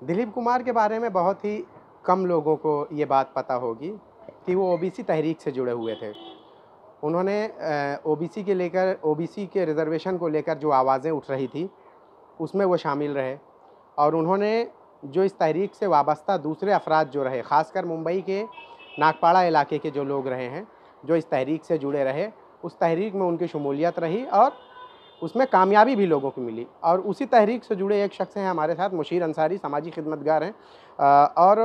दिलीप कुमार के बारे में बहुत ही कम लोगों को ये बात पता होगी कि वो ओबीसी तहरीक से जुड़े हुए थे। उन्होंने ओबीसी के रिज़र्वेशन को लेकर जो आवाज़ें उठ रही थी, उसमें वो शामिल रहे और उन्होंने जो इस तहरीक से वाबस्ता दूसरे अफराद जो रहे, ख़ासकर मुंबई के नागपाड़ा इलाके के जो लोग रहे हैं, जो इस तहरीक से जुड़े रहे, उस तहरीक में उनकी शमूलियत रही और उसमें कामयाबी भी लोगों को मिली। और उसी तहरीक से जुड़े एक शख्स हैं हमारे साथ, मुशीर अंसारी, समाजी खिदमतगार हैं और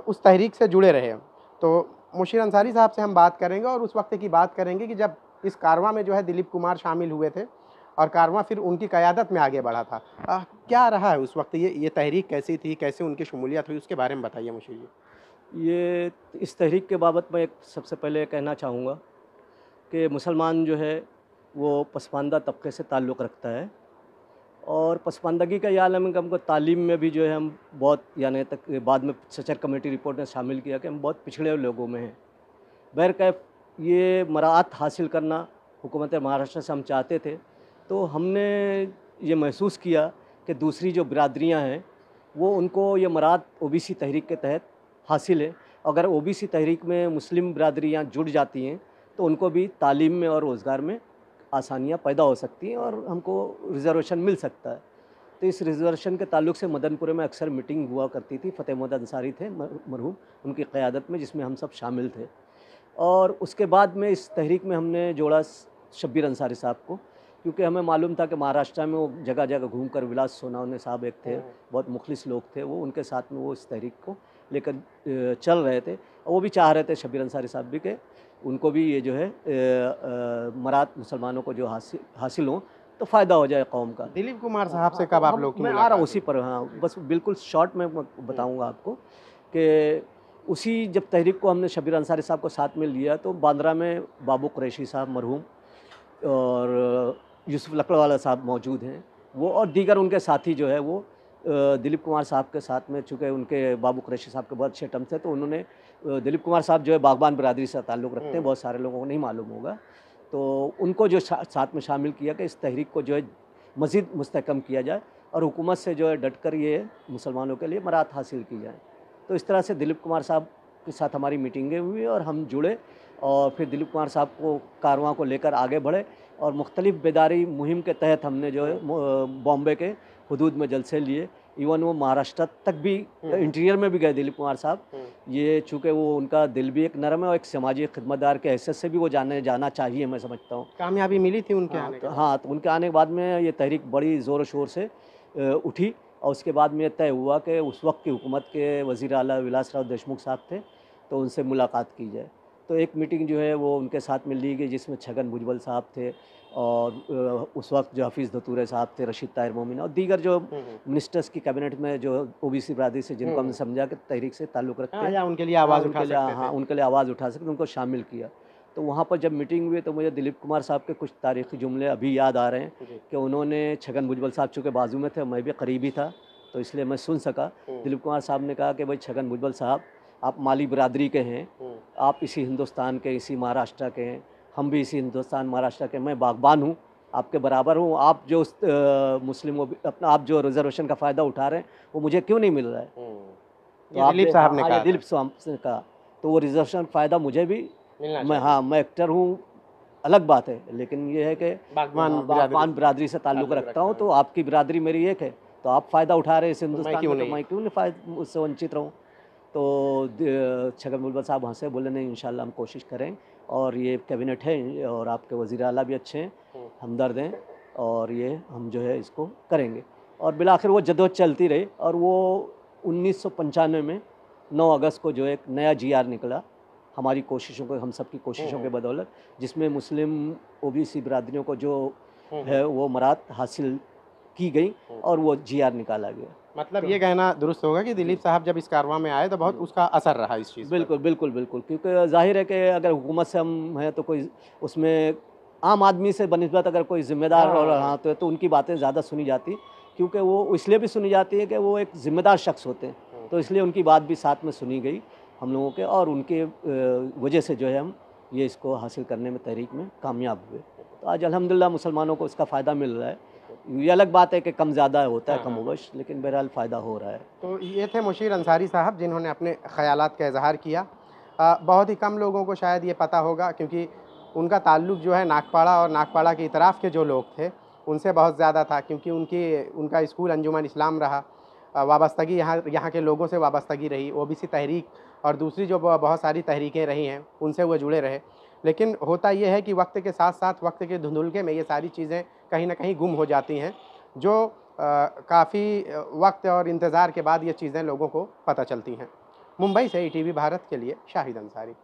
उस तहरीक से जुड़े रहे। तो मुशीर अंसारी साहब से हम बात करेंगे और उस वक्त की बात करेंगे कि जब इस कारवां में जो है दिलीप कुमार शामिल हुए थे और कारवां फिर उनकी क़यादत में आगे बढ़ा था। क्या रहा है उस वक्त, ये तहरीक कैसी थी, कैसे उनकी शमूलियत हुई, उसके बारे में बताइए मुशीर जी। ये इस तहरीक के बाबत मैं एक सबसे पहले कहना चाहूँगा कि मुसलमान जो है वो पसमानदा तबके से ताल्लुक़ रखता है और पसमानदगी का ये आलम है कि हमको तालीम में भी जो है हम बहुत यानी तक बाद में सचर कमेटी रिपोर्ट ने शामिल किया कि हम बहुत पिछड़े लोगों में हैं। बहरकैफ ये मराअत हासिल करना हुकूमत महाराष्ट्र से हम चाहते थे, तो हमने ये महसूस किया कि दूसरी जो बिरादरियाँ हैं वो उनको ये मराअत ओबीसी तहरीक के तहत हासिल है। अगर ओबीसी तहरीक में मुस्लिम बिरादरियाँ जुड़ जाती हैं तो उनको भी तालीम में और रोज़गार में आसानियाँ पैदा हो सकती हैं और हमको रिज़र्वेशन मिल सकता है। तो इस रिज़र्वेशन के ताल्लुक से मदनपुरे में अक्सर मीटिंग हुआ करती थी। फ़तेह महमूद अंसारी थे मरहूम, उनकी क़यादत में, जिसमें हम सब शामिल थे। और उसके बाद में इस तहरीक में हमने जोड़ा शब्बीर अंसारी साहब को, क्योंकि हमें मालूम था कि महाराष्ट्र में वो जगह जगह घूमकर विलास सोनावने साहब एक थे, बहुत मुखलिस लोग थे वो, उनके साथ में वो इस तहरीक को लेकर चल रहे थे। और वो भी चाह रहे थे शब्बीर अंसारी साहब भी, कि उनको भी ये जो है मरात मुसलमानों को जो हासिल हो तो फ़ायदा हो जाए कौम का। दिलीप कुमार साहब से कब आप लोग की मैं आ रहा हूँ मुलाकात उसी हुई? पर, हाँ, बस बिल्कुल शॉर्ट में बताऊँगा आपको कि उसी जब तहरीक को हमने शब्बीर अंसारी साहब को साथ में लिया तो बांद्रा में बाबू कुरैशी साहब मरहूम और यूसुफ लकड़वाला साहब मौजूद हैं, वो और दीगर उनके साथी जो है वो दिलीप कुमार साहब के साथ में, चूँकि उनके बाबू कुरैशी साहब के बहुत अच्छे टर्म्स थे, तो उन्होंने दिलीप कुमार साहब जो है बागबान बिरादरी से ताल्लुक़ रखते हैं, बहुत सारे लोगों को नहीं मालूम होगा। तो उनको जो साथ में शामिल किया कि इस तहरीक को जो है मज़ीद मुस्तहकम किया जाए और हुकूमत से जो है डटकर ये मुसलमानों के लिए मराहत हासिल की जाए। तो इस तरह से दिलीप कुमार साहब के साथ हमारी मीटिंगें हुई और हम जुड़े और फिर दिलीप कुमार साहब को कारवां को लेकर आगे बढ़े और मुख्तलिफ़ बेदारी मुहिम के तहत हमने जो है बॉम्बे के हुदूद में जलसे लिए। इवन वो महाराष्ट्र तक भी इंटीरियर में भी गए दिलीप कुमार साहब। ये चूँकि वो उनका दिल भी एक नरम है और एक समाजी खिदमतदार के हैसियत से भी वो जाना चाहिए, मैं समझता हूँ। कामयाबी मिली थी उनके हाँ, आने के तो बाद? हाँ, तो उनके आने के बाद में ये तहरीक बड़ी ज़ोर शोर से उठी और उसके बाद में ये तय हुआ कि उस वक्त की हुकूमत के वज़ीर आला विलासराव देशमुख साहब थे, तो उनसे मुलाकात की जाए। तो एक मीटिंग जो है वो उनके साथ में ली गई, जिसमें छगन भुजबल साहब थे और उस वक्त जो हफ़ीज़ धतूरे साहब थे, रशीद ताहिर मोमिन और दीगर जो मिनिस्टर्स की कैबिनेट में जो ओबीसी बिरादरी से, जिनको हमने समझा कि तहरीक से ताल्लुक़ रखते हैं, या उनके लिए आवाज़ उठा सकते थे। उनके लिए आवाज़ उठा सकते, उनको शामिल किया। तो वहाँ पर जब मीटिंग हुई तो मुझे दिलीप कुमार साहब के कुछ तारीख़ी जुमले अभी याद आ रहे हैं कि उन्होंने, छगन भुजबल साहब चूँकि बाजू में थे, मैं भी करीबी था, तो इसलिए मैं सुन सका। दिलीप कुमार साहब ने कहा कि भाई छगन भुजबल साहब, आप माली बिरादरी के हैं, आप इसी हिंदुस्तान के, इसी महाराष्ट्र के हैं, हम भी इसी हिंदुस्तान महाराष्ट्र के, मैं बागबान हूँ, आपके बराबर हूँ, आप जो मुस्लिम अपना आप जो रिजर्वेशन का फ़ायदा उठा रहे हैं वो मुझे क्यों नहीं मिल रहा है? तो ये दिलीप साहब ने हाँ, कहा ये दिलीप साहब ने कहा, तो वो रिजर्वेशन फ़ायदा मुझे भी मिलना मैं, चाहिए। हाँ, मैं एक्टर हूँ, अलग बात है, लेकिन ये है कि बागबान बिरादरी से ताल्लुक़ रखता हूँ, तो आपकी बिरादरी मेरी एक है, तो आप फ़ायदा उठा रहे हैं इस हिंदुस्तान में, तो मैं क्यों नहीं उससे वंचित रहूँ? तो छगन भुजबल साहब हँसे, बोले नहीं, इंशाल्लाह हम कोशिश करें और ये कैबिनेट है और आपके वज़ीर आला भी अच्छे हैं, हमदर्द हैं और ये हम जो है इसको करेंगे। और बिलाखिर वो जद्दोजहद चलती रही और वो 1995 में 9 अगस्त को जो एक नया जीआर निकला, हमारी कोशिशों को, हम सब की कोशिशों के बदौलत, जिसमें मुस्लिम ओबीसी बिरादरियों को जो है वो मराहत हासिल की गई और वो जीआर निकाला गया। मतलब ये कहना दुरुस्त होगा कि दिलीप साहब जब इस कारवां में आए तो बहुत उसका असर रहा इस चीज़ पर। बिल्कुल, बिल्कुल, बिल्कुल, क्योंकि ज़ाहिर है कि अगर हुकूमत से हम हैं तो कोई उसमें आम आदमी से बनिस्बत अगर कोई ज़िम्मेदार और हाँ, तो उनकी बातें ज़्यादा सुनी जाती, क्योंकि वो इसलिए भी सुनी जाती है कि वो एक ज़िम्मेदार शख्स होते हैं, तो इसलिए उनकी बात भी साथ में सुनी गई हम लोगों के, और उनके वजह से जो है हम ये इसको हासिल करने में, तहरीक में कामयाब हुए। तो आज अल्हम्दुलिल्लाह मुसलमानों को इसका फ़ायदा मिल रहा है ये अलग बात है कि कम ज़्यादा होता है, हाँ, कम हाँ। होगा, लेकिन बहरहाल फ़ायदा हो रहा है। तो ये थे मुशीर अंसारी साहब जिन्होंने अपने ख़यालात का इज़हार किया। बहुत ही कम लोगों को शायद ये पता होगा क्योंकि उनका ताल्लुक़ जो है नागपाड़ा और नागपाड़ा के इतराफ़ के जो लोग थे, उनसे बहुत ज़्यादा था क्योंकि उनका स्कूल अंजुमन इस्लाम रहा। वाबस्तगी यहाँ के लोगों से वाबस्तगी रही, ओबीसी तहरीक और दूसरी जो बहुत सारी तहरीकें रही हैं, उनसे वो जुड़े रहे। लेकिन होता ये है कि वक्त के साथ-साथ वक्त के धुंधुलके में ये सारी चीज़ें कहीं न कहीं गुम हो जाती हैं, जो काफ़ी वक्त और इंतज़ार के बाद ये चीज़ें लोगों को पता चलती हैं। मुंबई से ईटीवी भारत के लिए शाहिद अंसारी।